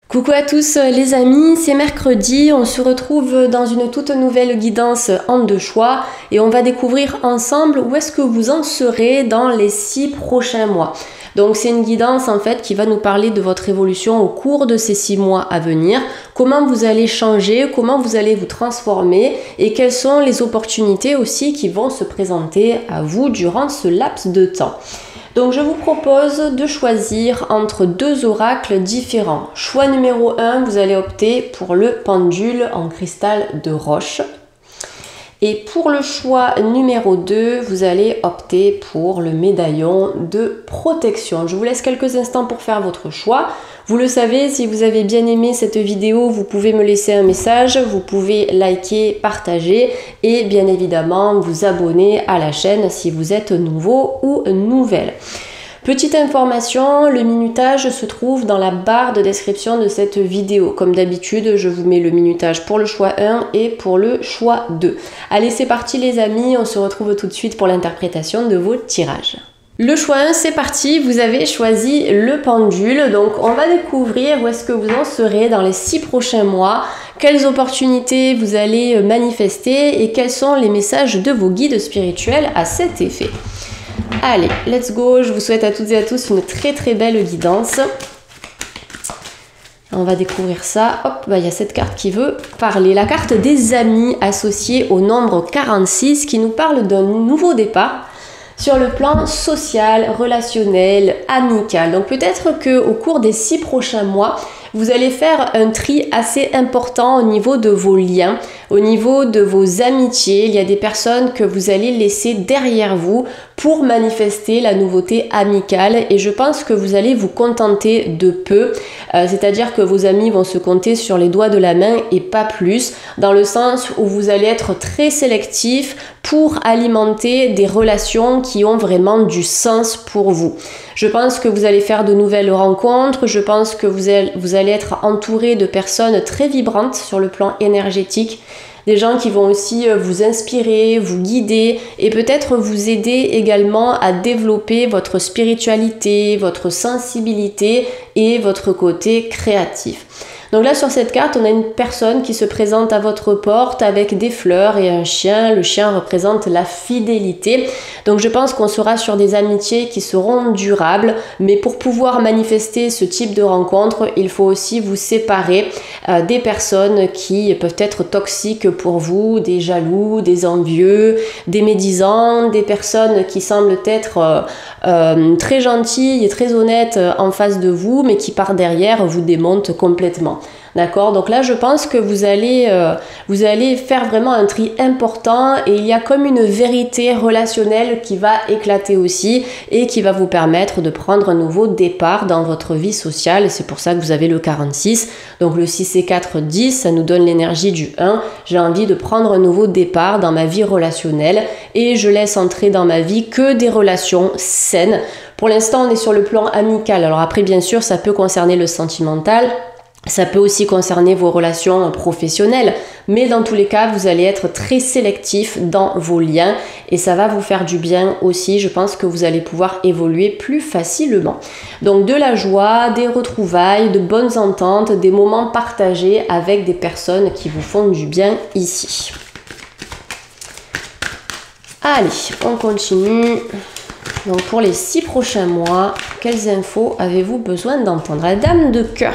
Coucou à tous les amis, c'est mercredi, on se retrouve dans une toute nouvelle guidance en deux choix et on va découvrir ensemble où est-ce que vous en serez dans les 6 prochains mois. Donc c'est une guidance en fait qui va nous parler de votre évolution au cours de ces 6 mois à venir, comment vous allez changer, comment vous allez vous transformer et quelles sont les opportunités aussi qui vont se présenter à vous durant ce laps de temps. Donc je vous propose de choisir entre deux oracles différents. Choix numéro 1, vous allez opter pour le pendule en cristal de roche. Et pour le choix numéro 2, vous allez opter pour le médaillon de protection. Je vous laisse quelques instants pour faire votre choix. Vous le savez, si vous avez bien aimé cette vidéo, vous pouvez me laisser un message, vous pouvez liker, partager et bien évidemment vous abonner à la chaîne si vous êtes nouveau ou nouvelle. Petite information, le minutage se trouve dans la barre de description de cette vidéo. Comme d'habitude, je vous mets le minutage pour le choix 1 et pour le choix 2. Allez, c'est parti les amis, on se retrouve tout de suite pour l'interprétation de vos tirages. Le choix 1, c'est parti, vous avez choisi le pendule. Donc on va découvrir où est-ce que vous en serez dans les 6 prochains mois, quelles opportunités vous allez manifester et quels sont les messages de vos guides spirituels à cet effet. Allez, let's go, je vous souhaite à toutes et à tous une très belle guidance. On va découvrir ça. Hop, il y a cette carte qui veut parler. La carte des amis associée au nombre 46 qui nous parle d'un nouveau départ sur le plan social, relationnel, amical. Donc peut-être qu'au cours des 6 prochains mois, vous allez faire un tri assez important au niveau de vos liens, au niveau de vos amitiés. Il y a des personnes que vous allez laisser derrière vous pour manifester la nouveauté amicale et je pense que vous allez vous contenter de peu, c'est-à-dire que vos amis vont se compter sur les doigts de la main et pas plus, dans le sens où vous allez être très sélectif pour alimenter des relations qui ont vraiment du sens pour vous. Je pense que vous allez faire de nouvelles rencontres, je pense que vous allez être entouré de personnes très vibrantes sur le plan énergétique, des gens qui vont aussi vous inspirer, vous guider et peut-être vous aider également à développer votre spiritualité, votre sensibilité et votre côté créatif. Donc là sur cette carte on a une personne qui se présente à votre porte avec des fleurs et un chien. Le chien représente la fidélité. Donc je pense qu'on sera sur des amitiés qui seront durables. Mais pour pouvoir manifester ce type de rencontre, il faut aussi vous séparer des personnes qui peuvent être toxiques pour vous, des jaloux, des envieux, des médisants, des personnes qui semblent être très gentilles et très honnêtes en face de vous mais qui par derrière vous démontent complètement. D'accord, donc là je pense que vous allez faire vraiment un tri important et il y a comme une vérité relationnelle qui va éclater aussi et qui va vous permettre de prendre un nouveau départ dans votre vie sociale. C'est pour ça que vous avez le 46, donc le 6 et 4, 10, ça nous donne l'énergie du 1. J'ai envie de prendre un nouveau départ dans ma vie relationnelle et je laisse entrer dans ma vie que des relations saines. Pour l'instant on est sur le plan amical, alors après bien sûr ça peut concerner le sentimental. Ça peut aussi concerner vos relations professionnelles, mais dans tous les cas, vous allez être très sélectif dans vos liens et ça va vous faire du bien aussi. Je pense que vous allez pouvoir évoluer plus facilement. Donc de la joie, des retrouvailles, de bonnes ententes, des moments partagés avec des personnes qui vous font du bien ici. Allez, on continue. Donc pour les 6 prochains mois, quelles infos avez-vous besoin d'entendre? La dame de cœur.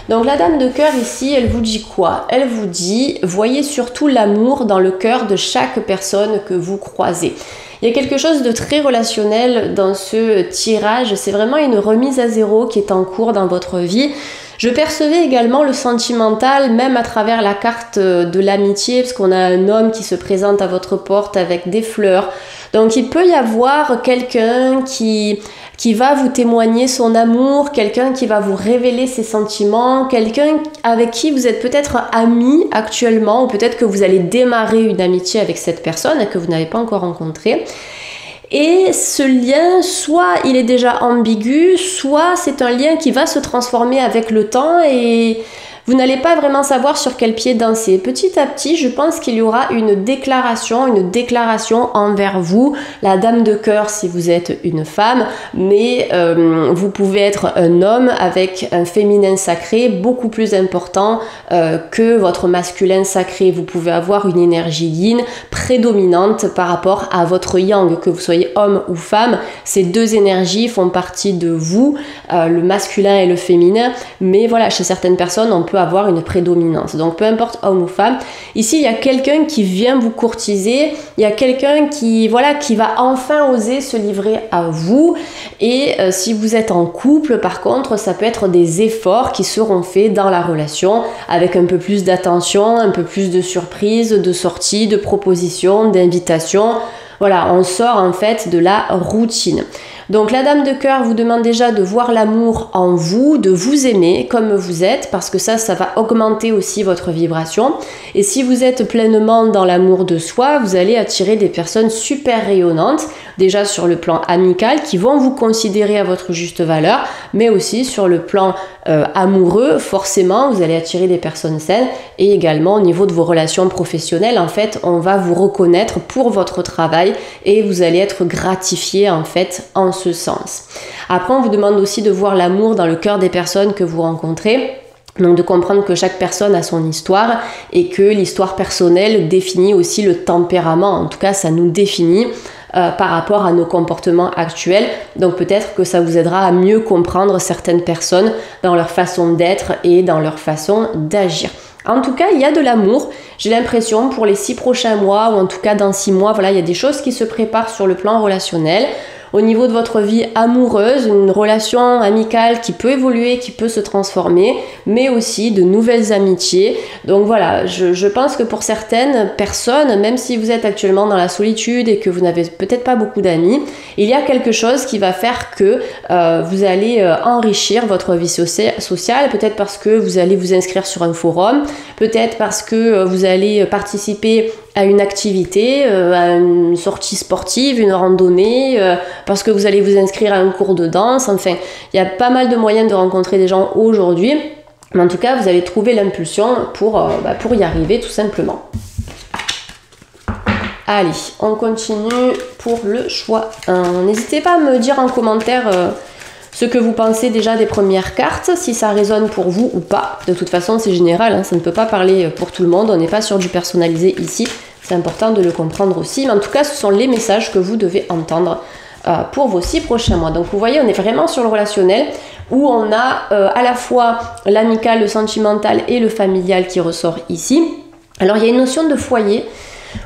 Donc la dame de cœur ici, elle vous dit quoi? Elle vous dit, voyez surtout l'amour dans le cœur de chaque personne que vous croisez. Il y a quelque chose de très relationnel dans ce tirage, c'est vraiment une remise à zéro qui est en cours dans votre vie. Je percevais également le sentimental, même à travers la carte de l'amitié, parce qu'on a un homme qui se présente à votre porte avec des fleurs. Donc il peut y avoir quelqu'un qui va vous témoigner son amour, quelqu'un qui va vous révéler ses sentiments, quelqu'un avec qui vous êtes peut-être amis actuellement, ou peut-être que vous allez démarrer une amitié avec cette personne que vous n'avez pas encore rencontrée. Et ce lien, soit il est déjà ambigu, soit c'est un lien qui va se transformer avec le temps et Vous n'allez pas vraiment savoir sur quel pied danser. Petit à petit, je pense qu'il y aura une déclaration envers vous, la dame de cœur si vous êtes une femme, mais vous pouvez être un homme avec un féminin sacré beaucoup plus important que votre masculin sacré. Vous pouvez avoir une énergie yin prédominante par rapport à votre yang, que vous soyez homme ou femme. Ces deux énergies font partie de vous, le masculin et le féminin, mais voilà, chez certaines personnes, on peut avoir une prédominance. Donc peu importe homme ou femme, ici il y a quelqu'un qui vient vous courtiser, il y a quelqu'un qui va enfin oser se livrer à vous. Et si vous êtes en couple, par contre, ça peut être des efforts qui seront faits dans la relation avec un peu plus d'attention, un peu plus de surprises, de sorties, de propositions, d'invitations. Voilà, on sort en fait de la routine. Donc la dame de cœur vous demande déjà de voir l'amour en vous, de vous aimer comme vous êtes, parce que ça va augmenter aussi votre vibration. Et si vous êtes pleinement dans l'amour de soi, vous allez attirer des personnes super rayonnantes, déjà sur le plan amical, qui vont vous considérer à votre juste valeur, mais aussi sur le plan amoureux, forcément, vous allez attirer des personnes saines, et également au niveau de vos relations professionnelles, en fait, on va vous reconnaître pour votre travail, et vous allez être gratifié, en fait, en ce sens. Après, on vous demande aussi de voir l'amour dans le cœur des personnes que vous rencontrez. Donc de comprendre que chaque personne a son histoire et que l'histoire personnelle définit aussi le tempérament. En tout cas, ça nous définit par rapport à nos comportements actuels. Donc peut-être que ça vous aidera à mieux comprendre certaines personnes dans leur façon d'être et dans leur façon d'agir. En tout cas, il y a de l'amour, j'ai l'impression, pour les 6 prochains mois, ou en tout cas dans 6 mois, voilà, il y a des choses qui se préparent sur le plan relationnel. Au niveau de votre vie amoureuse, une relation amicale qui peut évoluer, qui peut se transformer, mais aussi de nouvelles amitiés. Donc voilà, je pense que pour certaines personnes, même si vous êtes actuellement dans la solitude et que vous n'avez peut-être pas beaucoup d'amis, il y a quelque chose qui va faire que vous allez enrichir votre vie sociale, peut-être parce que vous allez vous inscrire sur un forum, peut-être parce que vous allez participer à une activité, à une sortie sportive, une randonnée, parce que vous allez vous inscrire à un cours de danse. Enfin, il y a pas mal de moyens de rencontrer des gens aujourd'hui. Mais en tout cas, vous allez trouver l'impulsion pour y arriver tout simplement. Allez, on continue pour le choix 1. N'hésitez pas à me dire en commentaire ce que vous pensez déjà des premières cartes, si ça résonne pour vous ou pas. De toute façon, c'est général, hein, ça ne peut pas parler pour tout le monde, on n'est pas sur du personnalisé ici, c'est important de le comprendre aussi. Mais en tout cas, ce sont les messages que vous devez entendre pour vos 6 prochains mois. Donc vous voyez, on est vraiment sur le relationnel, où on a à la fois l'amical, le sentimental et le familial qui ressort ici. Alors il y a une notion de foyer.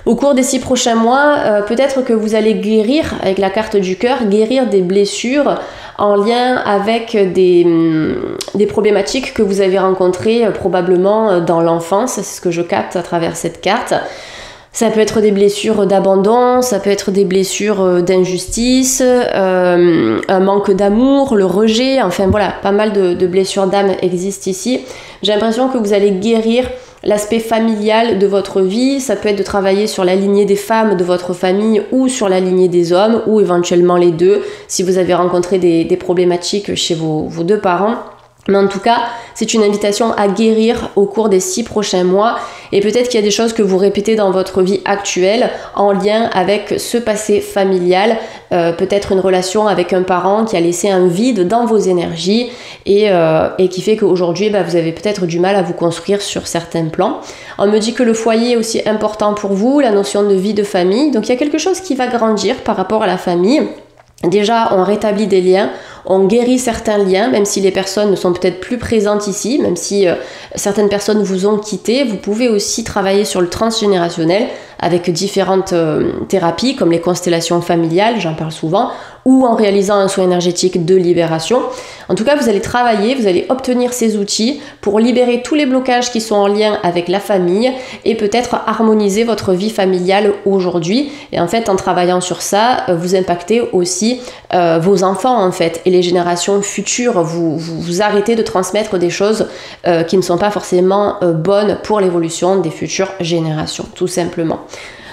Au cours des 6 prochains mois, peut-être que vous allez guérir, avec la carte du cœur, guérir des blessures en lien avec des problématiques que vous avez rencontrées probablement dans l'enfance. C'est ce que je capte à travers cette carte. Ça peut être des blessures d'abandon, ça peut être des blessures d'injustice, un manque d'amour, le rejet, enfin voilà, pas mal de blessures d'âme existent ici. J'ai l'impression que vous allez guérir l'aspect familial de votre vie. Ça peut être de travailler sur la lignée des femmes de votre famille ou sur la lignée des hommes, ou éventuellement les deux, si vous avez rencontré des problématiques chez vos 2 parents. Mais en tout cas, c'est une invitation à guérir au cours des 6 prochains mois, et peut-être qu'il y a des choses que vous répétez dans votre vie actuelle en lien avec ce passé familial, peut-être une relation avec un parent qui a laissé un vide dans vos énergies et qui fait qu'aujourd'hui vous avez peut-être du mal à vous construire sur certains plans. On me dit que le foyer est aussi important pour vous, la notion de vie de famille, donc il y a quelque chose qui va grandir par rapport à la famille. Déjà, on rétablit des liens, on guérit certains liens, même si les personnes ne sont peut-être plus présentes ici, même si certaines personnes vous ont quitté. Vous pouvez aussi travailler sur le transgénérationnel avec différentes thérapies comme les constellations familiales, j'en parle souvent, ou en réalisant un soin énergétique de libération. En tout cas, vous allez travailler, vous allez obtenir ces outils pour libérer tous les blocages qui sont en lien avec la famille et peut-être harmoniser votre vie familiale aujourd'hui. Et en fait, en travaillant sur ça, vous impactez aussi vos enfants en fait et les générations futures. Vous arrêtez de transmettre des choses qui ne sont pas forcément bonnes pour l'évolution des futures générations, tout simplement.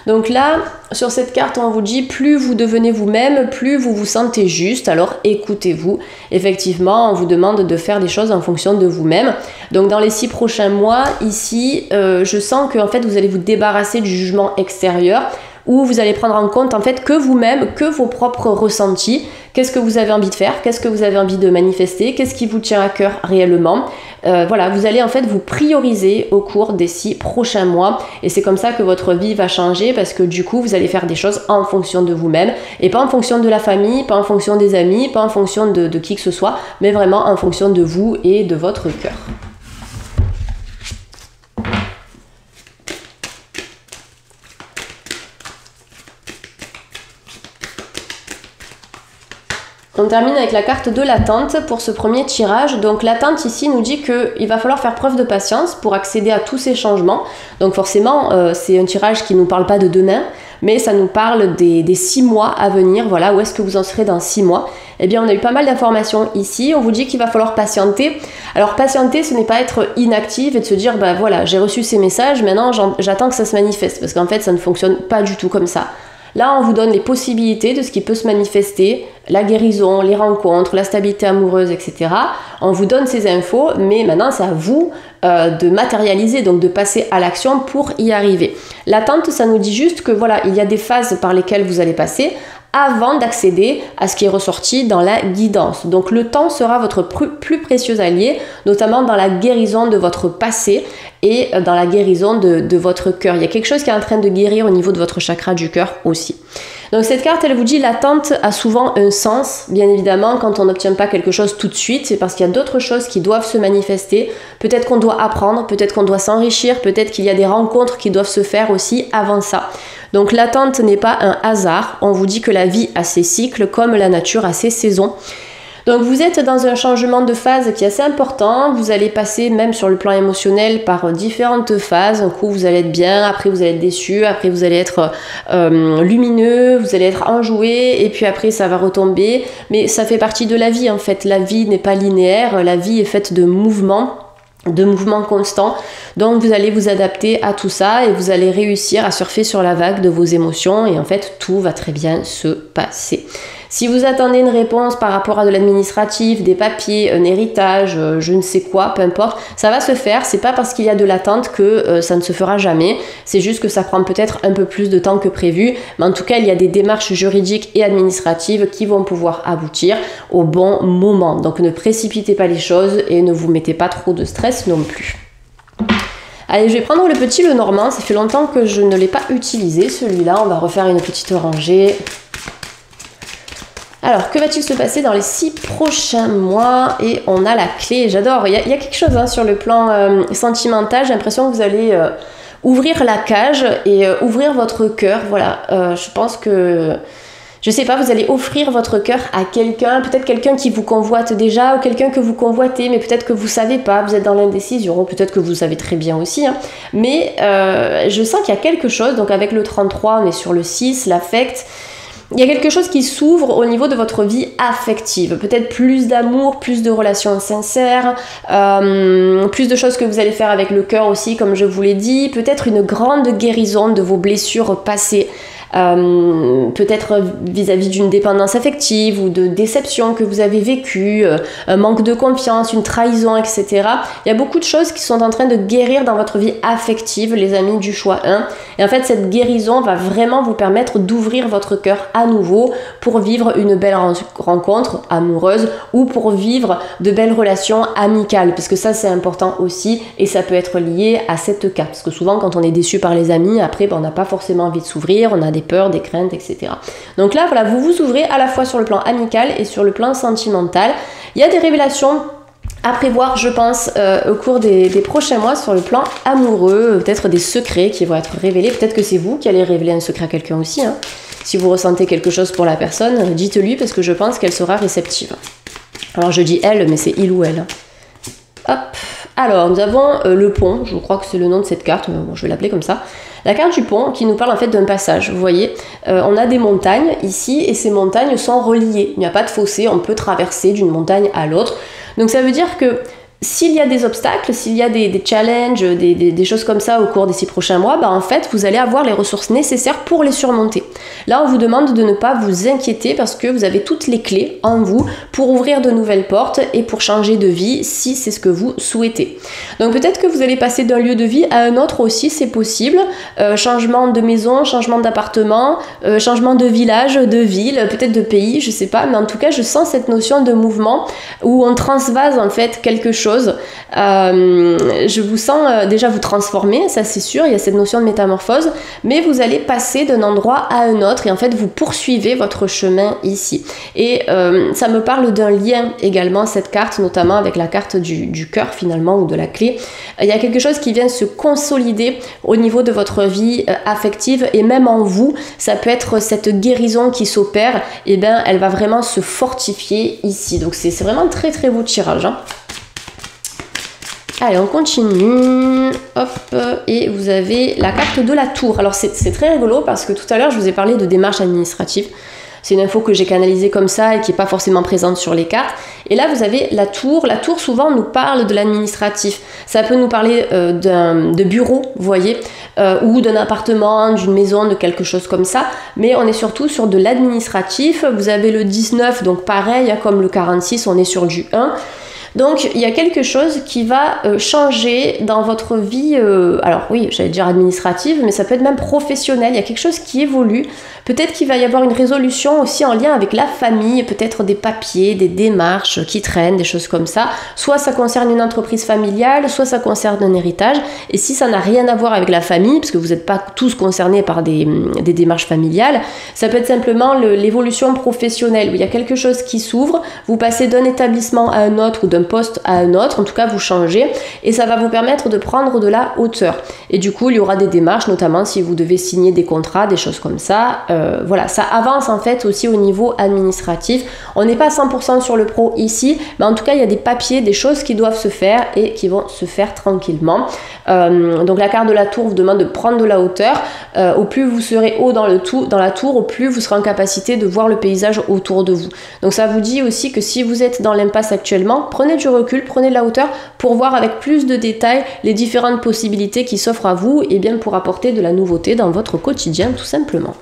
Donc là, sur cette carte, on vous dit plus vous devenez vous-même, plus vous vous sentez juste, alors écoutez-vous. Effectivement, on vous demande de faire des choses en fonction de vous-même. Donc dans les 6 prochains mois, ici, je sens que en fait, vous allez vous débarrasser du jugement extérieur, où vous allez prendre en compte en fait que vous-même, que vos propres ressentis, qu'est-ce que vous avez envie de faire, qu'est-ce que vous avez envie de manifester, qu'est-ce qui vous tient à cœur réellement. Voilà, vous allez en fait vous prioriser au cours des 6 prochains mois et c'est comme ça que votre vie va changer parce que du coup vous allez faire des choses en fonction de vous-même et pas en fonction de la famille, pas en fonction des amis, pas en fonction de qui que ce soit, mais vraiment en fonction de vous et de votre cœur. On termine avec la carte de l'attente pour ce premier tirage. Donc l'attente ici nous dit qu'il va falloir faire preuve de patience pour accéder à tous ces changements. Donc forcément, c'est un tirage qui ne nous parle pas de demain, mais ça nous parle des 6 mois à venir. Voilà, où est-ce que vous en serez dans 6 mois? Eh bien, on a eu pas mal d'informations ici. On vous dit qu'il va falloir patienter. Alors patienter, ce n'est pas être inactive et de se dire, bah voilà, j'ai reçu ces messages, maintenant j'attends que ça se manifeste. Parce qu'en fait, ça ne fonctionne pas du tout comme ça. Là, on vous donne les possibilités de ce qui peut se manifester, la guérison, les rencontres, la stabilité amoureuse, etc. On vous donne ces infos, mais maintenant, c'est à vous de matérialiser, donc de passer à l'action pour y arriver. L'attente, ça nous dit juste que voilà, il y a des phases par lesquelles vous allez passer avant d'accéder à ce qui est ressorti dans la guidance. Donc le temps sera votre plus précieux allié, notamment dans la guérison de votre passé et dans la guérison de votre cœur. Il y a quelque chose qui est en train de guérir au niveau de votre chakra du cœur aussi. Donc cette carte, elle vous dit l'attente a souvent un sens, bien évidemment, quand on n'obtient pas quelque chose tout de suite, c'est parce qu'il y a d'autres choses qui doivent se manifester. Peut-être qu'on doit apprendre, peut-être qu'on doit s'enrichir, peut-être qu'il y a des rencontres qui doivent se faire aussi avant ça. Donc l'attente n'est pas un hasard, on vous dit que la vie a ses cycles comme la nature a ses saisons. Donc vous êtes dans un changement de phase qui est assez important, vous allez passer même sur le plan émotionnel par différentes phases. Un coup vous allez être bien, après vous allez être déçu, après vous allez être lumineux, vous allez être enjoué et puis après ça va retomber. Mais ça fait partie de la vie en fait, la vie n'est pas linéaire, la vie est faite de mouvements constants, donc vous allez vous adapter à tout ça et vous allez réussir à surfer sur la vague de vos émotions et en fait tout va très bien se passer. Si vous attendez une réponse par rapport à de l'administratif, des papiers, un héritage, je ne sais quoi, peu importe, ça va se faire, c'est pas parce qu'il y a de l'attente que ça ne se fera jamais, c'est juste que ça prend peut-être un peu plus de temps que prévu, mais en tout cas il y a des démarches juridiques et administratives qui vont pouvoir aboutir au bon moment. Donc ne précipitez pas les choses et ne vous mettez pas trop de stress non plus. Allez, je vais prendre le petit Lenormand, ça fait longtemps que je ne l'ai pas utilisé celui-là, on va refaire une petite rangée. Alors, que va-t-il se passer dans les 6 prochains mois? Et on a la clé, j'adore. Il y a quelque chose sur le plan sentimental, j'ai l'impression que vous allez ouvrir la cage et ouvrir votre cœur. Voilà, je pense que, je sais pas, vous allez offrir votre cœur à quelqu'un, peut-être quelqu'un qui vous convoite déjà ou quelqu'un que vous convoitez, mais peut-être que vous savez pas, vous êtes dans l'indécision, ou peut-être que vous savez très bien aussi. Hein. Mais je sens qu'il y a quelque chose, donc avec le 33, on est sur le 6, l'affect. Il y a quelque chose qui s'ouvre au niveau de votre vie affective. Peut-être plus d'amour, plus de relations sincères, plus de choses que vous allez faire avec le cœur aussi, comme je vous l'ai dit. Peut-être une grande guérison de vos blessures passées. Peut-être vis-à-vis d'une dépendance affective ou de déception que vous avez vécue, un manque de confiance, une trahison, etc. Il y a beaucoup de choses qui sont en train de guérir dans votre vie affective, les amis du choix 1. Et en fait, cette guérison va vraiment vous permettre d'ouvrir votre cœur à nouveau pour vivre une belle rencontre amoureuse ou pour vivre de belles relations amicales. Parce que ça, c'est important aussi et ça peut être lié à cette carte. Parce que souvent, quand on est déçu par les amis, après, on n'a pas forcément envie de s'ouvrir, on a des peurs, des craintes, etc. Donc là, voilà, vous vous ouvrez à la fois sur le plan amical et sur le plan sentimental. Il y a des révélations à prévoir, je pense, au cours des prochains mois sur le plan amoureux, peut-être des secrets qui vont être révélés. Peut-être que c'est vous qui allez révéler un secret à quelqu'un aussi. Hein. Si vous ressentez quelque chose pour la personne, dites-lui parce que je pense qu'elle sera réceptive. Alors je dis elle, mais c'est il ou elle. Hop. Alors, nous avons le pont, je crois que c'est le nom de cette carte, mais bon, je vais l'appeler comme ça. La carte du pont qui nous parle en fait d'un passage, vous voyez, on a des montagnes ici et ces montagnes sont reliées, il n'y a pas de fossé, on peut traverser d'une montagne à l'autre. Donc ça veut dire que s'il y a des obstacles, s'il y a des challenges, des choses comme ça au cours des 6 prochains mois, bah en fait, vous allez avoir les ressources nécessaires pour les surmonter. Là, on vous demande de ne pas vous inquiéter parce que vous avez toutes les clés en vous pour ouvrir de nouvelles portes et pour changer de vie si c'est ce que vous souhaitez. Donc peut-être que vous allez passer d'un lieu de vie à un autre aussi, c'est possible. Changement de maison, changement d'appartement, changement de village, de ville, peut-être de pays, je sais pas. Mais en tout cas, je sens cette notion de mouvement où on transvase en fait quelque chose. Je vous sens déjà vous transformer, ça c'est sûr, il y a cette notion de métamorphose, mais vous allez passer d'un endroit à un autre et en fait vous poursuivez votre chemin ici. Et ça me parle d'un lien également, cette carte, notamment avec la carte du cœur finalement, ou de la clé. Il y a quelque chose qui vient se consolider au niveau de votre vie affective et même en vous, ça peut être cette guérison qui s'opère, et bien elle va vraiment se fortifier ici. Donc c'est vraiment très très beau tirage, hein. Allez, on continue, hop, et vous avez la carte de la tour. Alors c'est très rigolo parce que tout à l'heure je vous ai parlé de démarches administratives. C'est une info que j'ai canalisée comme ça et qui n'est pas forcément présente sur les cartes. Et là, vous avez la tour. La tour, souvent, nous parle de l'administratif. Ça peut nous parler de bureau, vous voyez, ou d'un appartement, d'une maison, de quelque chose comme ça. Mais on est surtout sur de l'administratif. Vous avez le 19, donc pareil, comme le 46, on est sur du 1. Donc il y a quelque chose qui va changer dans votre vie, alors oui, j'allais dire administrative, mais ça peut être même professionnel. Il y a quelque chose qui évolue. Peut-être qu'il va y avoir une résolution aussi en lien avec la famille, peut-être des papiers, des démarches qui traînent, des choses comme ça. Soit ça concerne une entreprise familiale, soit ça concerne un héritage. Et si ça n'a rien à voir avec la famille, parce que vous n'êtes pas tous concernés par des démarches familiales, ça peut être simplement l'évolution professionnelle, où il y a quelque chose qui s'ouvre, vous passez d'un établissement à un autre ou d'un poste à un autre, en tout cas vous changez, et ça va vous permettre de prendre de la hauteur. Et du coup, il y aura des démarches, notamment si vous devez signer des contrats, des choses comme ça. Voilà, ça avance en fait aussi au niveau administratif. On n'est pas 100% sur le pro ici, mais en tout cas, il y a des papiers, des choses qui doivent se faire et qui vont se faire tranquillement. Donc la carte de la tour vous demande de prendre de la hauteur. Au plus vous serez haut dans la tour, au plus vous serez en capacité de voir le paysage autour de vous. Donc ça vous dit aussi que si vous êtes dans l'impasse actuellement, prenez du recul, prenez de la hauteur pour voir avec plus de détails les différentes possibilités qui s'offrent à vous et bien pour apporter de la nouveauté dans votre quotidien tout simplement.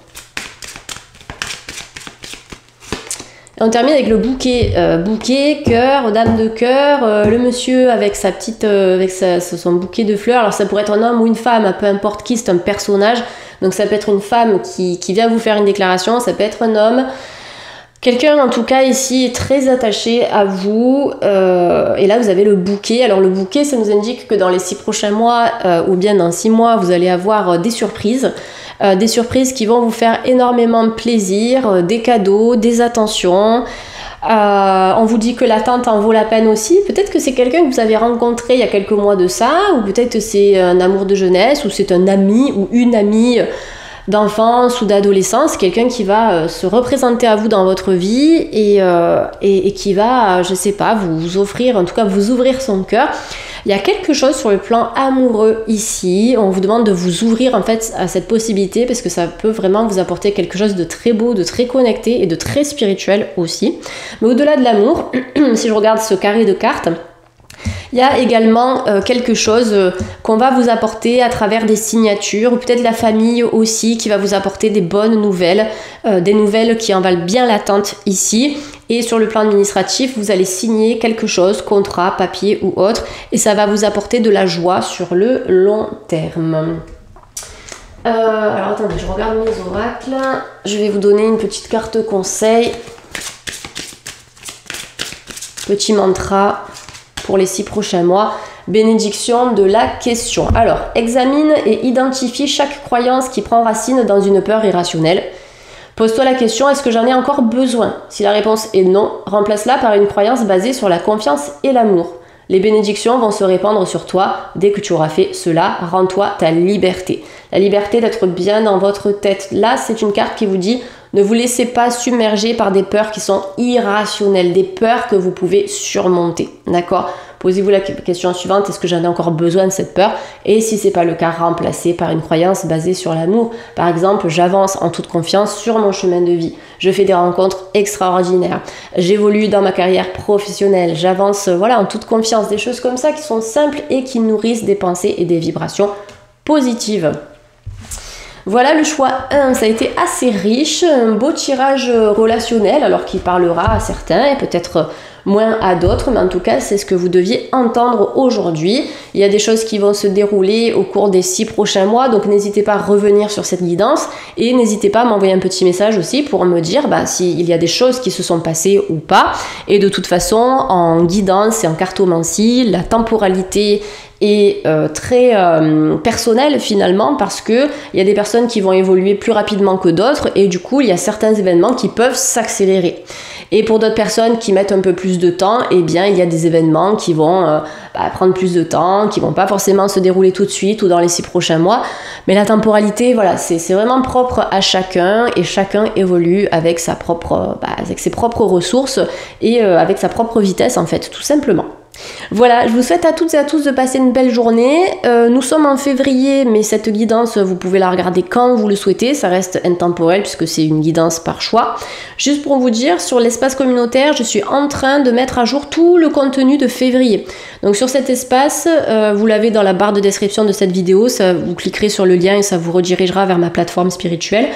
Et on termine avec le bouquet, bouquet, cœur, dame de cœur, le monsieur avec sa petite, son bouquet de fleurs. Alors ça pourrait être un homme ou une femme, peu importe qui, c'est un personnage. Donc ça peut être une femme qui vient vous faire une déclaration, ça peut être un homme. Quelqu'un en tout cas ici est très attaché à vous et là vous avez le bouquet. Alors le bouquet, ça nous indique que dans les 6 prochains mois ou bien dans 6 mois vous allez avoir des surprises qui vont vous faire énormément plaisir, des cadeaux, des attentions. On vous dit que l'attente en vaut la peine aussi. Peut-être que c'est quelqu'un que vous avez rencontré il y a quelques mois de ça, ou peut-être que c'est un amour de jeunesse, ou c'est un ami ou une amie d'enfance ou d'adolescence, quelqu'un qui va se représenter à vous dans votre vie et qui va, je sais pas, vous offrir, en tout cas vous ouvrir son cœur. Il y a quelque chose sur le plan amoureux ici, on vous demande de vous ouvrir en fait à cette possibilité parce que ça peut vraiment vous apporter quelque chose de très beau, de très connecté et de très spirituel aussi. Mais au-delà de l'amour, si je regarde ce carré de cartes, il y a également quelque chose qu'on va vous apporter à travers des signatures, ou peut-être la famille aussi qui va vous apporter des bonnes nouvelles, des nouvelles qui en valent bien l'attente ici. Et sur le plan administratif, vous allez signer quelque chose, contrat, papier ou autre, et ça va vous apporter de la joie sur le long terme. Alors attendez, je regarde mes oracles. Je vais vous donner une petite carte conseil. Petit mantra pour les 6 prochains mois. Bénédiction de la question. Alors, examine et identifie chaque croyance qui prend racine dans une peur irrationnelle. Pose-toi la question, est-ce que j'en ai encore besoin? Si la réponse est non, remplace-la par une croyance basée sur la confiance et l'amour. Les bénédictions vont se répandre sur toi dès que tu auras fait cela. Rends-toi ta liberté. La liberté d'être bien dans votre tête. Là, c'est une carte qui vous dit ne vous laissez pas submerger par des peurs qui sont irrationnelles, des peurs que vous pouvez surmonter. D'accord? Posez-vous la question suivante, est-ce que j'en ai encore besoin de cette peur? Et si c'est pas le cas, remplacez par une croyance basée sur l'amour. Par exemple, j'avance en toute confiance sur mon chemin de vie. Je fais des rencontres extraordinaires. J'évolue dans ma carrière professionnelle. J'avance en toute confiance. Des choses comme ça qui sont simples et qui nourrissent des pensées et des vibrations positives. Voilà le choix 1, ça a été assez riche, un beau tirage relationnel, alors qui parlera à certains et peut-être moins à d'autres, mais en tout cas c'est ce que vous deviez entendre aujourd'hui. Il y a des choses qui vont se dérouler au cours des 6 prochains mois, donc n'hésitez pas à revenir sur cette guidance et n'hésitez pas à m'envoyer un petit message aussi pour me dire s'il y a des choses qui se sont passées ou pas. Et de toute façon, en guidance et en cartomancie, la temporalité est très personnel finalement, parce que il y a des personnes qui vont évoluer plus rapidement que d'autres et du coup il y a certains événements qui peuvent s'accélérer. Et pour d'autres personnes qui mettent un peu plus de temps, eh bien il y a des événements qui vont prendre plus de temps, qui vont pas forcément se dérouler tout de suite ou dans les 6 prochains mois. Mais la temporalité, voilà, c'est vraiment propre à chacun et chacun évolue avec sa propre, avec ses propres ressources et avec sa propre vitesse en fait, tout simplement. Voilà, je vous souhaite à toutes et à tous de passer une belle journée. Nous sommes en février, mais cette guidance, vous pouvez la regarder quand vous le souhaitez. Ça reste intemporel puisque c'est une guidance par choix. Juste pour vous dire, sur l'espace communautaire, je suis en train de mettre à jour tout le contenu de février. Donc sur cet espace, vous l'avez dans la barre de description de cette vidéo. Vous cliquerez sur le lien et ça vous redirigera vers ma plateforme spirituelle.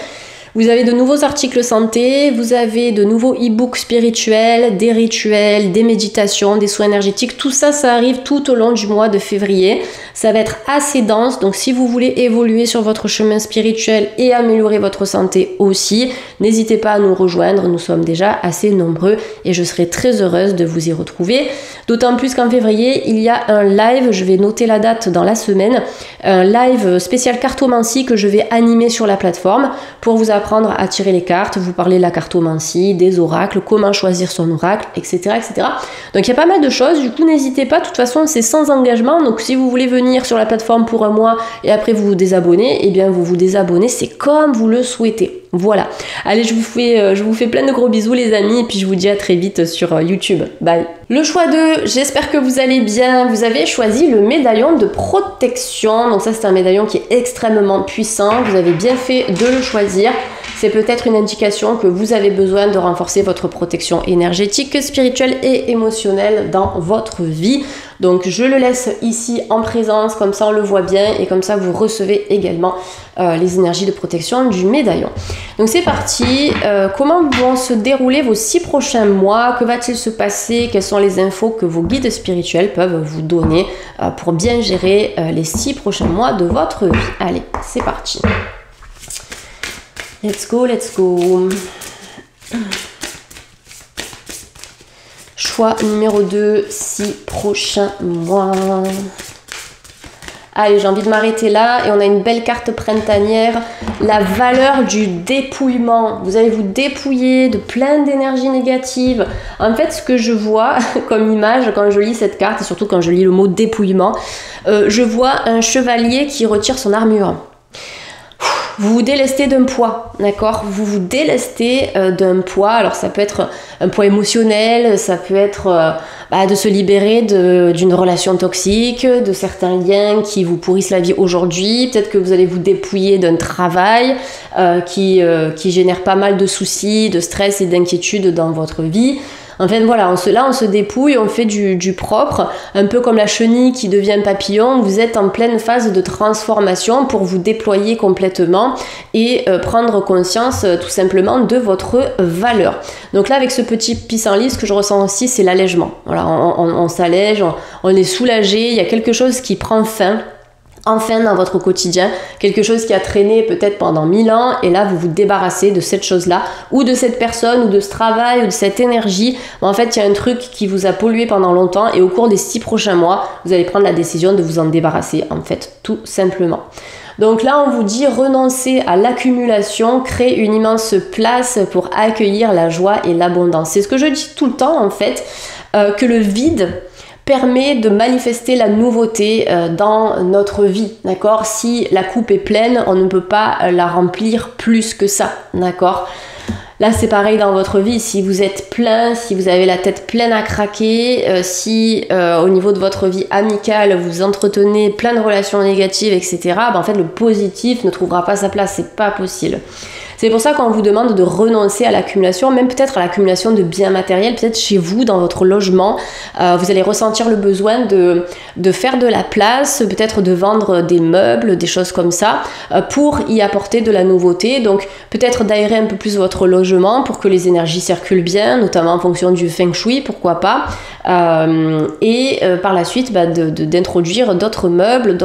Vous avez de nouveaux articles santé, vous avez de nouveaux e-books spirituels, des rituels, des méditations, des soins énergétiques. Tout ça, ça arrive tout au long du mois de février. Ça va être assez dense, donc si vous voulez évoluer sur votre chemin spirituel et améliorer votre santé aussi, n'hésitez pas à nous rejoindre. Nous sommes déjà assez nombreux et je serai très heureuse de vous y retrouver. D'autant plus qu'en février, il y a un live, je vais noter la date dans la semaine, un live spécial cartomancie que je vais animer sur la plateforme pour vous apprendre à tirer les cartes, vous parler de la cartomancie, des oracles, comment choisir son oracle, etc., etc. Donc il y a pas mal de choses, du coup n'hésitez pas, de toute façon c'est sans engagement, donc si vous voulez venir sur la plateforme pour un mois et après vous vous désabonnez, eh bien vous vous désabonnez, c'est comme vous le souhaitez. Voilà. Allez, je vous fais plein de gros bisous les amis et puis je vous dis à très vite sur YouTube. Bye. Le choix 2, j'espère que vous allez bien. Vous avez choisi le médaillon de protection. Donc ça c'est un médaillon qui est extrêmement puissant. Vous avez bien fait de le choisir. C'est peut-être une indication que vous avez besoin de renforcer votre protection énergétique, spirituelle et émotionnelle dans votre vie. Donc je le laisse ici en présence, comme ça on le voit bien et comme ça vous recevez également les énergies de protection du médaillon. Donc c'est parti, comment vont se dérouler vos 6 prochains mois? Que va-t-il se passer? Quelles sont les infos que vos guides spirituels peuvent vous donner pour bien gérer les 6 prochains mois de votre vie? Allez, c'est parti. Let's go, let's go. Choix numéro 2, 6 prochains mois. Allez, j'ai envie de m'arrêter là et on a une belle carte printanière, la valeur du dépouillement. Vous allez vous dépouiller de plein d'énergie négative. En fait, ce que je vois comme image quand je lis cette carte et surtout quand je lis le mot dépouillement, je vois un chevalier qui retire son armure. Vous vous délestez d'un poids, d'accord? Vous vous délestez d'un poids. Alors ça peut être un poids émotionnel, ça peut être de se libérer d'une relation toxique, de certains liens qui vous pourrissent la vie aujourd'hui. Peut-être que vous allez vous dépouiller d'un travail qui génère pas mal de soucis, de stress et d'inquiétude dans votre vie. En fait, voilà, on se dépouille, on fait du propre, un peu comme la chenille qui devient papillon. Vous êtes en pleine phase de transformation pour vous déployer complètement et prendre conscience tout simplement de votre valeur. Donc là, avec ce petit pissenlit, ce que je ressens aussi, c'est l'allègement. Voilà, on s'allège, on est soulagé, il y a quelque chose qui prend fin. Enfin dans votre quotidien, quelque chose qui a traîné peut-être pendant 1000 ans et là vous vous débarrassez de cette chose-là ou de cette personne ou de ce travail ou de cette énergie. En fait, il y a un truc qui vous a pollué pendant longtemps et au cours des 6 prochains mois, vous allez prendre la décision de vous en débarrasser, en fait, tout simplement. Donc là, on vous dit renoncer à l'accumulation, créer une immense place pour accueillir la joie et l'abondance. C'est ce que je dis tout le temps, en fait, que le vide permet de manifester la nouveauté dans notre vie, d'accord? Si la coupe est pleine, on ne peut pas la remplir plus que ça, d'accord? Là, c'est pareil dans votre vie. Si vous êtes plein, si vous avez la tête pleine à craquer, si au niveau de votre vie amicale, vous entretenez plein de relations négatives, etc., ben, en fait, le positif ne trouvera pas sa place. C'est pas possible. C'est pour ça qu'on vous demande de renoncer à l'accumulation, même peut-être à l'accumulation de biens matériels, peut-être chez vous, dans votre logement. Vous allez ressentir le besoin de faire de la place, peut-être de vendre des meubles, des choses comme ça, pour y apporter de la nouveauté. Donc peut-être d'aérer un peu plus votre logement pour que les énergies circulent bien, notamment en fonction du feng shui, pourquoi pas. Et par la suite, d'introduire d'autres meubles,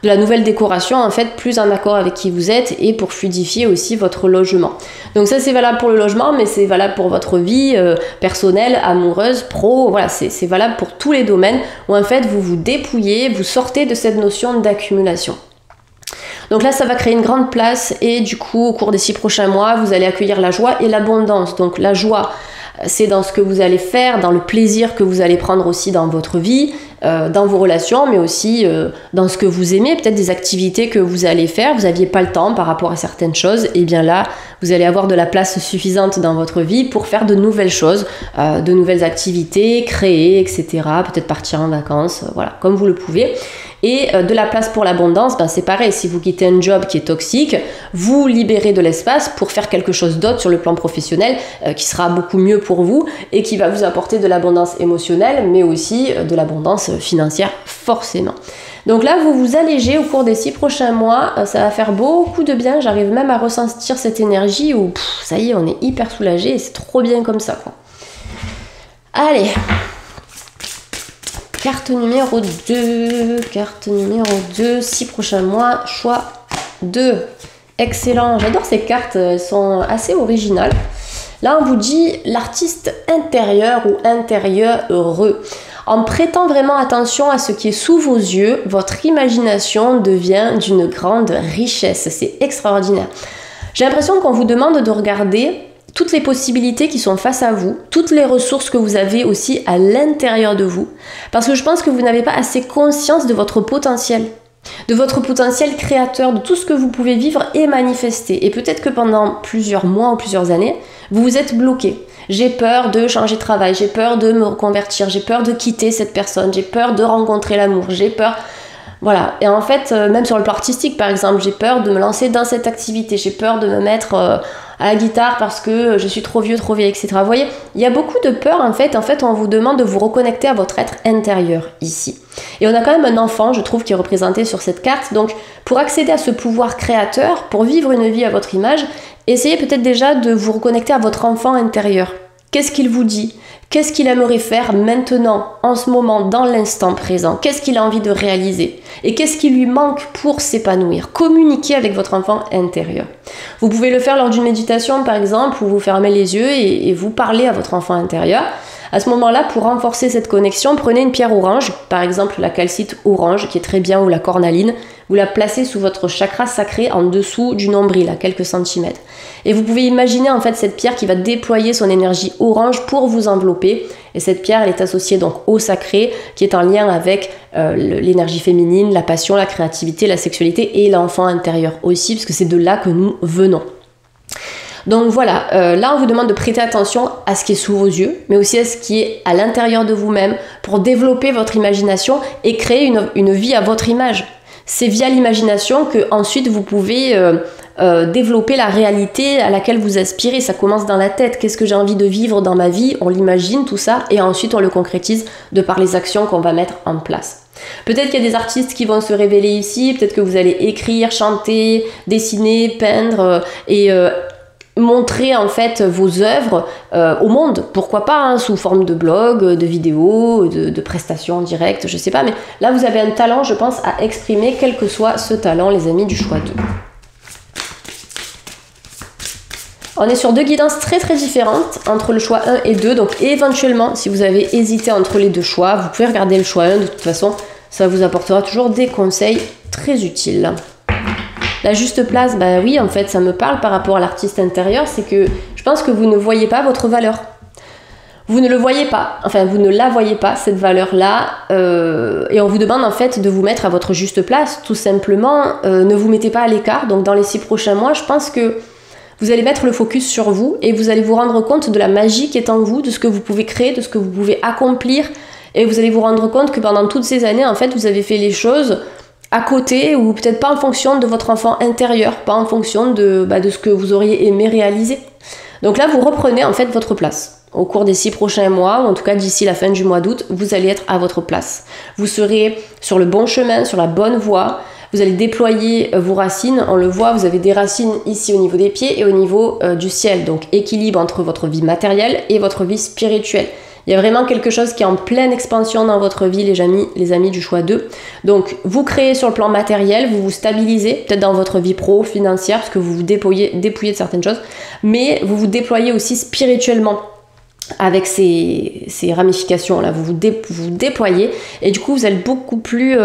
de la nouvelle décoration en fait plus en accord avec qui vous êtes et pour fluidifier aussi votre logement. Donc ça c'est valable pour le logement, mais c'est valable pour votre vie personnelle, amoureuse, pro, voilà, c'est valable pour tous les domaines où en fait vous vous dépouillez, vous sortez de cette notion d'accumulation. Donc là, ça va créer une grande place et du coup, au cours des 6 prochains mois, vous allez accueillir la joie et l'abondance. Donc la joie, c'est dans ce que vous allez faire, dans le plaisir que vous allez prendre aussi dans votre vie, dans vos relations, mais aussi dans ce que vous aimez, peut-être des activités que vous allez faire, vous n'aviez pas le temps par rapport à certaines choses, et bien là, vous allez avoir de la place suffisante dans votre vie pour faire de nouvelles choses, de nouvelles activités, créer, etc., peut-être partir en vacances, voilà, comme vous le pouvez. Et de la place pour l'abondance, ben c'est pareil, si vous quittez un job qui est toxique, vous libérez de l'espace pour faire quelque chose d'autre sur le plan professionnel qui sera beaucoup mieux pour vous et qui va vous apporter de l'abondance émotionnelle, mais aussi de l'abondance financière, forcément. Donc là, vous vous allégez au cours des 6 prochains mois, ça va faire beaucoup de bien, j'arrive même à ressentir cette énergie où, ça y est, on est hyper soulagé et c'est trop bien comme ça, quoi. Allez, carte numéro 2, 6 prochains mois, choix 2. Excellent, j'adore ces cartes, elles sont assez originales. Là, on vous dit l'artiste intérieur ou intérieur heureux. En prêtant vraiment attention à ce qui est sous vos yeux, votre imagination devient d'une grande richesse. C'est extraordinaire. J'ai l'impression qu'on vous demande de regarder toutes les possibilités qui sont face à vous, toutes les ressources que vous avez aussi à l'intérieur de vous, parce que je pense que vous n'avez pas assez conscience de votre potentiel créateur, de tout ce que vous pouvez vivre et manifester. Et peut-être que pendant plusieurs mois ou plusieurs années, vous vous êtes bloqué. J'ai peur de changer de travail, j'ai peur de me reconvertir, j'ai peur de quitter cette personne, j'ai peur de rencontrer l'amour, j'ai peur... Voilà, et en fait, même sur le plan artistique par exemple, j'ai peur de me lancer dans cette activité, j'ai peur de me mettre à la guitare parce que je suis trop vieux, trop vieille, etc. Vous voyez, il y a beaucoup de peur en fait, on vous demande de vous reconnecter à votre être intérieur ici. Et on a quand même un enfant, je trouve, qui est représenté sur cette carte, donc pour accéder à ce pouvoir créateur, pour vivre une vie à votre image, essayez peut-être déjà de vous reconnecter à votre enfant intérieur. Qu'est-ce qu'il vous dit ? Qu'est-ce qu'il aimerait faire maintenant, en ce moment, dans l'instant présent? Qu'est-ce qu'il a envie de réaliser? Et qu'est-ce qui lui manque pour s'épanouir? Communiquez avec votre enfant intérieur. Vous pouvez le faire lors d'une méditation, par exemple, où vous fermez les yeux et vous parlez à votre enfant intérieur. À ce moment-là, pour renforcer cette connexion, prenez une pierre orange, par exemple la calcite orange, qui est très bien, ou la cornaline. Vous la placez sous votre chakra sacré en dessous du nombril, à quelques centimètres. Et vous pouvez imaginer en fait cette pierre qui va déployer son énergie orange pour vous envelopper. Et cette pierre, elle est associée donc au sacré, qui est en lien avec l'énergie féminine, la passion, la créativité, la sexualité et l'enfant intérieur aussi, parce que c'est de là que nous venons. Donc voilà, là on vous demande de prêter attention à ce qui est sous vos yeux, mais aussi à ce qui est à l'intérieur de vous-même, pour développer votre imagination et créer une vie à votre image. C'est via l'imagination que ensuite vous pouvez développer la réalité à laquelle vous aspirez. Ça commence dans la tête. Qu'est-ce que j'ai envie de vivre dans ma vie? On l'imagine tout ça et ensuite on le concrétise de par les actions qu'on va mettre en place. Peut-être qu'il y a des artistes qui vont se révéler ici, peut-être que vous allez écrire, chanter, dessiner, peindre et montrer en fait vos œuvres au monde, pourquoi pas, hein, sous forme de blog, de vidéos, de prestations en direct, je sais pas, mais là vous avez un talent, je pense, à exprimer, quel que soit ce talent, les amis du choix 2. On est sur deux guidances très très différentes entre le choix 1 et 2, donc éventuellement, si vous avez hésité entre les deux choix, vous pouvez regarder le choix 1, de toute façon, ça vous apportera toujours des conseils très utiles. La juste place, bah oui, en fait, ça me parle par rapport à l'artiste intérieur, c'est que je pense que vous ne voyez pas votre valeur. Vous ne le voyez pas, enfin, vous ne la voyez pas, cette valeur-là, et on vous demande en fait de vous mettre à votre juste place, tout simplement. Ne vous mettez pas à l'écart, donc dans les 6 prochains mois, je pense que vous allez mettre le focus sur vous et vous allez vous rendre compte de la magie qui est en vous, de ce que vous pouvez créer, de ce que vous pouvez accomplir. Et vous allez vous rendre compte que pendant toutes ces années, en fait, vous avez fait les choses à côté ou peut-être pas en fonction de votre enfant intérieur, pas en fonction de ce que vous auriez aimé réaliser. Donc là, vous reprenez en fait votre place. Au cours des 6 prochains mois, ou en tout cas d'ici la fin du mois d'août, vous allez être à votre place. Vous serez sur le bon chemin, sur la bonne voie. Vous allez déployer vos racines. On le voit, vous avez des racines ici au niveau des pieds et au niveau du ciel. Donc équilibre entre votre vie matérielle et votre vie spirituelle. Il y a vraiment quelque chose qui est en pleine expansion dans votre vie, les amis du choix 2. Donc, vous créez sur le plan matériel, vous vous stabilisez, peut-être dans votre vie pro, financière, parce que vous vous dépouillez de certaines choses, mais vous vous déployez aussi spirituellement avec ces ramifications-là, vous déployez, et du coup, vous êtes beaucoup plus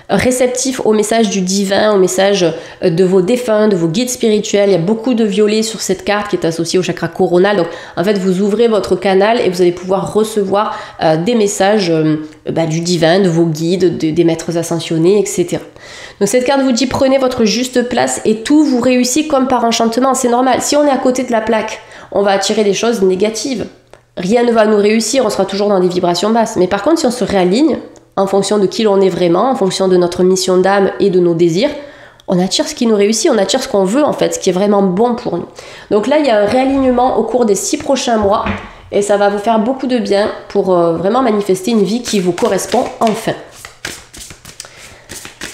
réceptif au message du divin, au message de vos défunts, de vos guides spirituels. Il y a beaucoup de violet sur cette carte qui est associée au chakra coronal. Donc, en fait, vous ouvrez votre canal et vous allez pouvoir recevoir des messages du divin, de vos guides, des maîtres ascensionnés, etc. Donc, cette carte vous dit, prenez votre juste place et tout vous réussit comme par enchantement. C'est normal. Si on est à côté de la plaque, on va attirer des choses négatives. Rien ne va nous réussir, on sera toujours dans des vibrations basses. Mais par contre, si on se réaligne en fonction de qui l'on est vraiment, en fonction de notre mission d'âme et de nos désirs, on attire ce qui nous réussit, on attire ce qu'on veut en fait, ce qui est vraiment bon pour nous. Donc là, il y a un réalignement au cours des 6 prochains mois et ça va vous faire beaucoup de bien pour vraiment manifester une vie qui vous correspond enfin.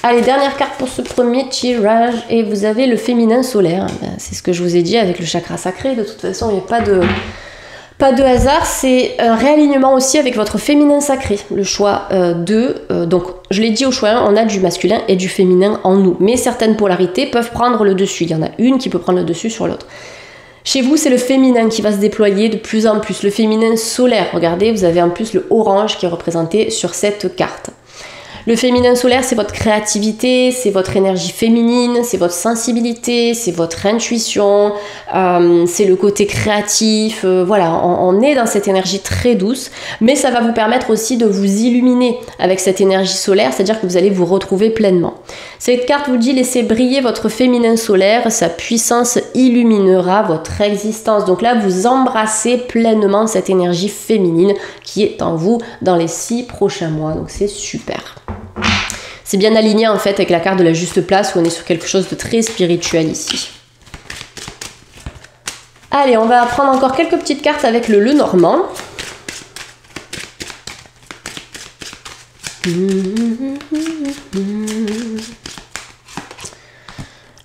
Allez, dernière carte pour ce premier tirage et vous avez le féminin solaire. C'est ce que je vous ai dit avec le chakra sacré. De toute façon, il n'y a pas de hasard, c'est un réalignement aussi avec votre féminin sacré, le choix 2. Donc, je l'ai dit au choix 1, on a du masculin et du féminin en nous. Mais certaines polarités peuvent prendre le dessus. Il y en a une qui peut prendre le dessus sur l'autre. Chez vous, c'est le féminin qui va se déployer de plus en plus. Le féminin solaire, regardez, vous avez en plus le orange qui est représenté sur cette carte. Le féminin solaire, c'est votre créativité, c'est votre énergie féminine, c'est votre sensibilité, c'est votre intuition, c'est le côté créatif. Voilà, on est dans cette énergie très douce, mais ça va vous permettre aussi de vous illuminer avec cette énergie solaire, c'est-à-dire que vous allez vous retrouver pleinement. Cette carte vous dit, laissez briller votre féminin solaire, sa puissance illuminera votre existence. Donc là, vous embrassez pleinement cette énergie féminine qui est en vous dans les 6 prochains mois, donc c'est super. C'est bien aligné en fait avec la carte de la juste place où on est sur quelque chose de très spirituel ici. Allez, on va prendre encore quelques petites cartes avec le Lenormand.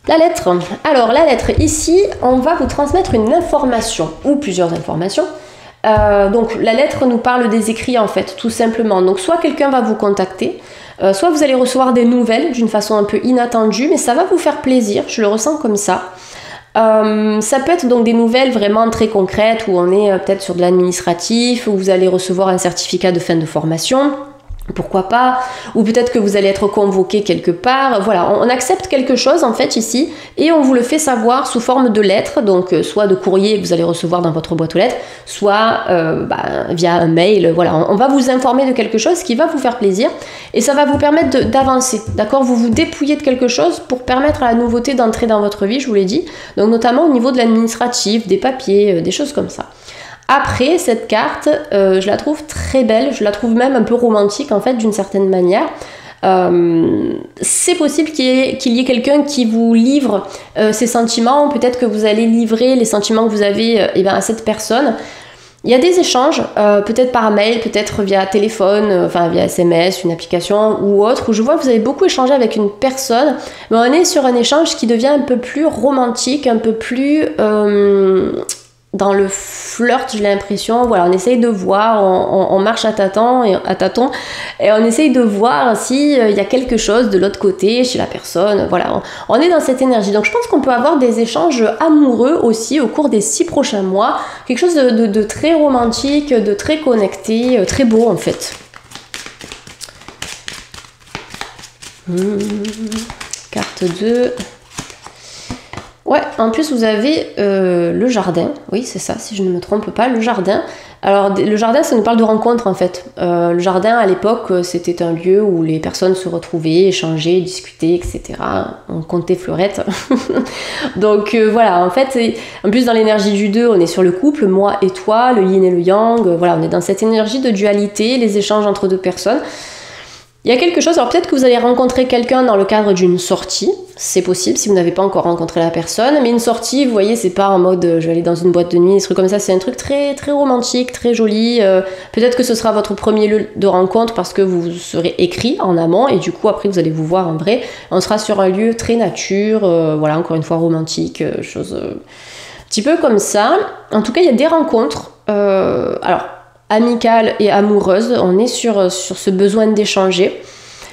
La lettre. Alors la lettre, ici, on va vous transmettre une information ou plusieurs informations. Donc la lettre nous parle des écrits en fait, tout simplement. Donc soit quelqu'un va vous contacter, soit vous allez recevoir des nouvelles d'une façon un peu inattendue, mais ça va vous faire plaisir, je le ressens comme ça. Ça peut être donc des nouvelles vraiment très concrètes où on est peut-être sur de l'administratif, où vous allez recevoir un certificat de fin de formation. Pourquoi pas, ou peut-être que vous allez être convoqué quelque part. Voilà, on accepte quelque chose en fait ici et on vous le fait savoir sous forme de lettres, donc soit de courrier que vous allez recevoir dans votre boîte aux lettres, soit via un mail. Voilà, on va vous informer de quelque chose qui va vous faire plaisir et ça va vous permettre d'avancer, d'accord? Vous vous dépouillez de quelque chose pour permettre à la nouveauté d'entrer dans votre vie, je vous l'ai dit, donc notamment au niveau de l'administratif, des papiers, des choses comme ça. Après, cette carte, je la trouve très belle, je la trouve même un peu romantique en fait d'une certaine manière. C'est possible qu'il y ait quelqu'un qui vous livre ses sentiments, peut-être que vous allez livrer les sentiments que vous avez à cette personne. Il y a des échanges, peut-être par mail, peut-être via téléphone, enfin via SMS, une application ou autre, où je vois que vous avez beaucoup échangé avec une personne, mais on est sur un échange qui devient un peu plus romantique, un peu plus... dans le flirt, j'ai l'impression, voilà, on essaye de voir, on marche à tâtons et on essaye de voir s'il y a quelque chose de l'autre côté chez la personne, voilà, on est dans cette énergie. Donc je pense qu'on peut avoir des échanges amoureux aussi au cours des 6 prochains mois, quelque chose de très romantique, de très connecté, très beau en fait. Carte 2... Ouais, en plus vous avez le jardin, oui c'est ça, si je ne me trompe pas, le jardin. Alors le jardin, ça nous parle de rencontres en fait. Le jardin à l'époque, c'était un lieu où les personnes se retrouvaient, échangeaient, discutaient, etc. On comptait fleurettes. Donc voilà, en fait, en plus dans l'énergie du 2, on est sur le couple, moi et toi, le yin et le yang. Voilà, on est dans cette énergie de dualité, les échanges entre deux personnes. Il y a quelque chose, alors peut-être que vous allez rencontrer quelqu'un dans le cadre d'une sortie, c'est possible si vous n'avez pas encore rencontré la personne, mais une sortie, vous voyez, c'est pas en mode je vais aller dans une boîte de nuit, des trucs comme ça, c'est un truc très, très romantique, très joli. Peut-être que ce sera votre premier lieu de rencontre parce que vous serez écrit en amont et du coup après vous allez vous voir en vrai. On sera sur un lieu très nature, voilà, encore une fois romantique, chose un petit peu comme ça. En tout cas, il y a des rencontres. Alors, amicale et amoureuse, on est sur ce besoin d'échanger.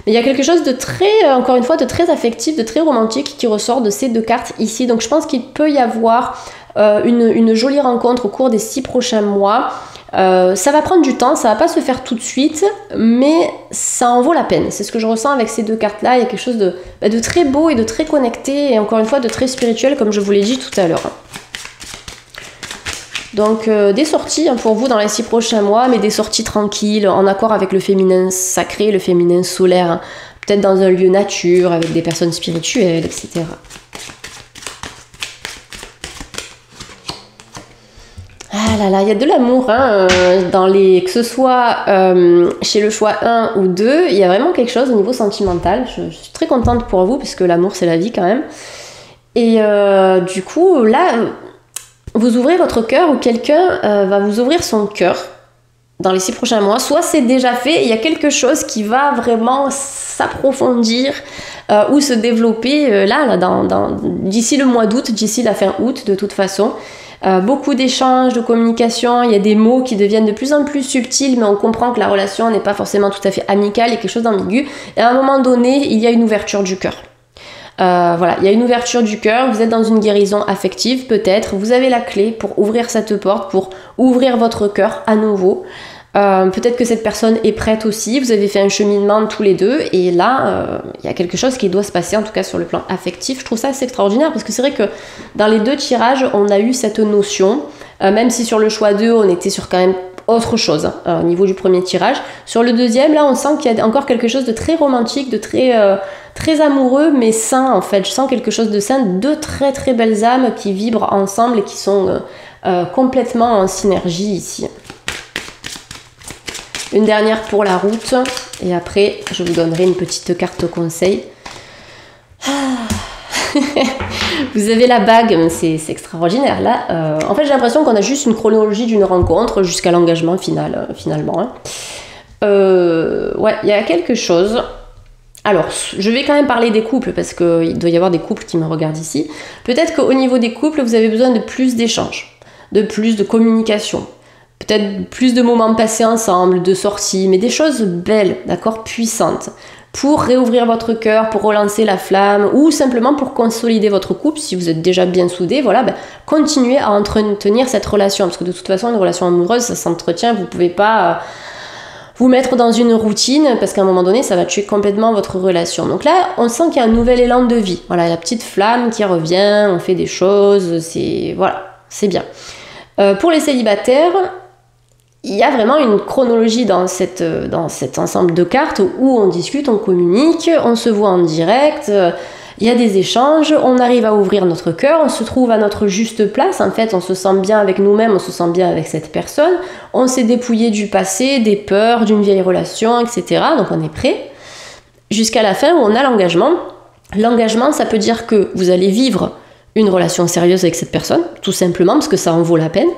Mais il y a quelque chose de très, encore une fois, de très affectif, de très romantique qui ressort de ces deux cartes ici. Donc je pense qu'il peut y avoir une jolie rencontre au cours des 6 prochains mois. Ça va prendre du temps, ça va pas se faire tout de suite, mais ça en vaut la peine. C'est ce que je ressens avec ces deux cartes-là. Il y a quelque chose de très beau et de très connecté et encore une fois de très spirituel, comme je vous l'ai dit tout à l'heure. Donc des sorties pour vous dans les 6 prochains mois, mais des sorties tranquilles, en accord avec le féminin sacré, le féminin solaire, peut-être dans un lieu nature, avec des personnes spirituelles, etc. Ah là là, il y a de l'amour, hein, que ce soit chez le choix 1 ou 2, il y a vraiment quelque chose au niveau sentimental. Je suis très contente pour vous, puisque l'amour c'est la vie quand même. Et du coup, là... vous ouvrez votre cœur ou quelqu'un va vous ouvrir son cœur dans les 6 prochains mois. Soit c'est déjà fait, il y a quelque chose qui va vraiment s'approfondir ou se développer d'ici le mois d'août, d'ici la fin août de toute façon. Beaucoup d'échanges, de communication, il y a des mots qui deviennent de plus en plus subtils, mais on comprend que la relation n'est pas forcément tout à fait amicale, il y a quelque chose d'ambigu. Et à un moment donné, il y a une ouverture du cœur. Voilà, il y a une ouverture du cœur, vous êtes dans une guérison affective peut-être, vous avez la clé pour ouvrir cette porte, pour ouvrir votre cœur à nouveau. Peut-être que cette personne est prête aussi, vous avez fait un cheminement tous les deux et là, il y a quelque chose qui doit se passer, en tout cas sur le plan affectif. Je trouve ça assez extraordinaire parce que c'est vrai que dans les 2 tirages, on a eu cette notion, même si sur le choix 2, on était sur quand même autre chose au niveau du premier tirage. Sur le deuxième, là, on sent qu'il y a encore quelque chose de très romantique, de très amoureux, mais sain en fait. Je sens quelque chose de sain, 2 très très belles âmes qui vibrent ensemble et qui sont complètement en synergie ici. Une dernière pour la route et après je vous donnerai une petite carte conseil. Vous avez la bague, c'est extraordinaire là. En fait j'ai l'impression qu'on a juste une chronologie d'une rencontre jusqu'à l'engagement final finalement. Hein. Ouais, il y a quelque chose. Alors, je vais quand même parler des couples parce qu'il doit y avoir des couples qui me regardent ici. Peut-être qu'au niveau des couples, vous avez besoin de plus d'échanges, de plus de communication. Peut-être plus de moments passés ensemble, de sorties, mais des choses belles, d'accord, puissantes. Pour réouvrir votre cœur, pour relancer la flamme ou simplement pour consolider votre couple, si vous êtes déjà bien soudés, voilà, continuez à entretenir cette relation. Parce que de toute façon, une relation amoureuse, ça s'entretient, vous ne pouvez pas... vous mettre dans une routine parce qu'à un moment donné ça va tuer complètement votre relation. Donc là on sent qu'il y a un nouvel élan de vie, voilà, la petite flamme qui revient, on fait des choses, c'est voilà, c'est bien. Pour les célibataires, il y a vraiment une chronologie dans cet ensemble de cartes où on discute, on communique, on se voit en direct, il y a des échanges, on arrive à ouvrir notre cœur, on se trouve à notre juste place, en fait on se sent bien avec nous-mêmes, on se sent bien avec cette personne, on s'est dépouillé du passé, des peurs, d'une vieille relation, etc. Donc on est prêt, jusqu'à la fin où on a l'engagement. L'engagement, ça peut dire que vous allez vivre une relation sérieuse avec cette personne, tout simplement, parce que ça en vaut la peine.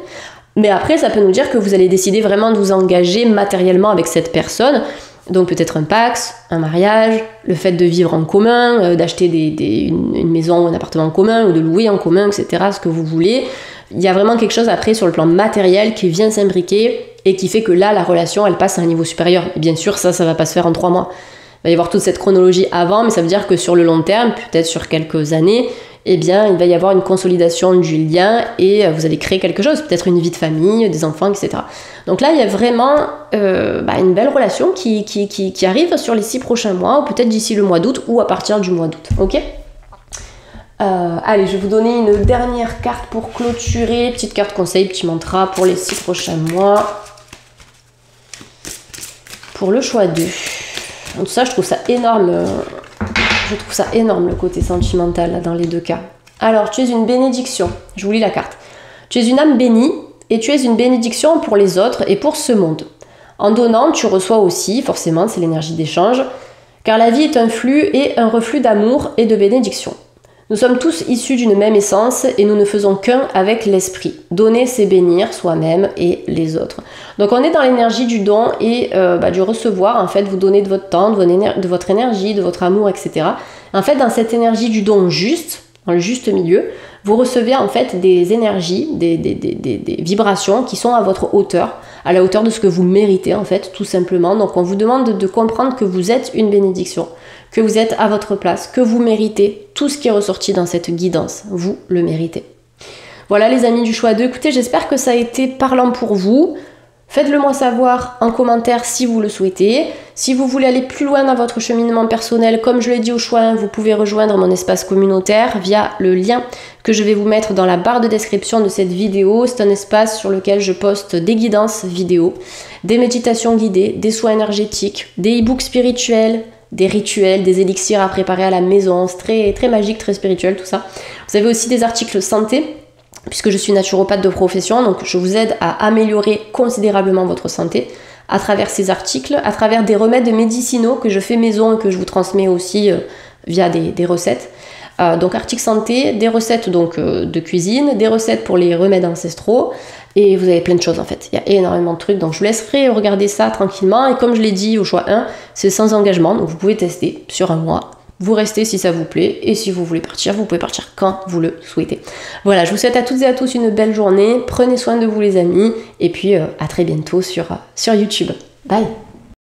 Mais après, ça peut nous dire que vous allez décider vraiment de vous engager matériellement avec cette personne. Donc peut-être un Pacs, un mariage, le fait de vivre en commun, d'acheter une maison ou un appartement en commun, ou de louer en commun, etc., ce que vous voulez. Il y a vraiment quelque chose après sur le plan matériel qui vient s'imbriquer et qui fait que là, la relation, elle passe à un niveau supérieur. Et bien sûr, ça va pas se faire en 3 mois. Il va y avoir toute cette chronologie avant, mais ça veut dire que sur le long terme, peut-être sur quelques années, eh bien, il va y avoir une consolidation du lien et vous allez créer quelque chose, peut-être une vie de famille, des enfants, etc. Donc là, il y a vraiment une belle relation qui arrive sur les 6 prochains mois, ou peut-être d'ici le mois d'août, ou à partir du mois d'août, ok ? Allez, je vais vous donner une dernière carte pour clôturer, petite carte conseil, petit mantra pour les 6 prochains mois. pour le choix 2. Donc ça, je trouve ça énorme. Je trouve ça énorme le côté sentimental là, dans les deux cas. Alors, tu es une bénédiction. Je vous lis la carte. Tu es une âme bénie et tu es une bénédiction pour les autres et pour ce monde. En donnant, tu reçois aussi, forcément, c'est l'énergie d'échange, car la vie est un flux et un reflux d'amour et de bénédiction. Nous sommes tous issus d'une même essence et nous ne faisons qu'un avec l'esprit. Donner, c'est bénir soi-même et les autres. Donc on est dans l'énergie du don et du recevoir. En fait, vous donnez de votre temps, de votre énergie, de votre amour, etc. En fait, dans cette énergie du don juste, dans le juste milieu, vous recevez en fait des énergies, des vibrations qui sont à votre hauteur, à la hauteur de ce que vous méritez en fait, tout simplement. Donc on vous demande de comprendre que vous êtes une bénédiction, que vous êtes à votre place, que vous méritez tout ce qui est ressorti dans cette guidance. Vous le méritez. Voilà les amis du choix 2. Écoutez, j'espère que ça a été parlant pour vous. Faites-le moi savoir en commentaire si vous le souhaitez. Si vous voulez aller plus loin dans votre cheminement personnel, comme je l'ai dit au choix 1, vous pouvez rejoindre mon espace communautaire via le lien que je vais vous mettre dans la barre de description de cette vidéo. C'est un espace sur lequel je poste des guidances vidéo, des méditations guidées, des soins énergétiques, des e-books spirituels, des rituels, des élixirs à préparer à la maison. C'est très, très magique, très spirituel tout ça. Vous avez aussi des articles santé, puisque je suis naturopathe de profession, donc je vous aide à améliorer considérablement votre santé à travers ces articles, à travers des remèdes médicinaux que je fais maison et que je vous transmets aussi via des recettes. Donc articles santé, des recettes donc, de cuisine, des recettes pour les remèdes ancestraux, et vous avez plein de choses en fait. Il y a énormément de trucs, donc je vous laisserai regarder ça tranquillement, et comme je l'ai dit au choix 1, c'est sans engagement, donc vous pouvez tester sur un mois. Vous restez si ça vous plaît, et si vous voulez partir, vous pouvez partir quand vous le souhaitez. Voilà, je vous souhaite à toutes et à tous une belle journée, prenez soin de vous les amis, et puis à très bientôt sur YouTube. Bye!